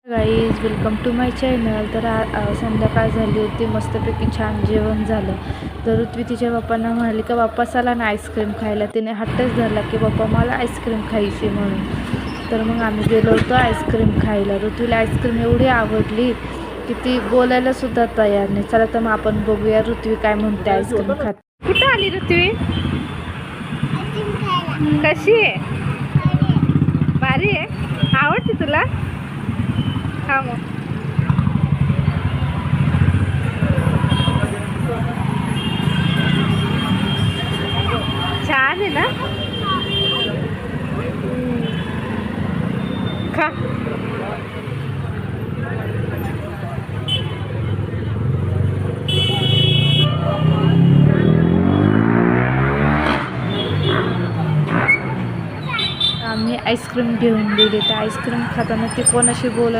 Guys welcome to my channel. तर संध्याकाळ झाली होती, मस्तपैकी छान जेवण झालं. तर ऋत्वी तिच्या बाप्पांना म्हणाली का बाप्पा चला ना आईस्क्रीम खायला. तिने हट्टच धरला की बाप्पा मला आईस्क्रीम खायची म्हणून. तर मग आम्ही गेलो होतो आईस्क्रीम खायला. ऋत्वीला आईस्क्रीम एवढी आवडली की ती बोलायला सुद्धा तयार नाही. चला तर मग आपण बघूया ऋत्वी काय म्हणते आईस्क्रीम खात. कुठं आली ऋत्वी? कशी आहे? भारी आहे. आवडते तुला? हा मग छान आहे ना. खा. आम्ही आईस्क्रीम घेऊन दिली. तर आईस्क्रीम खाताना ती कोणाशी बोलायला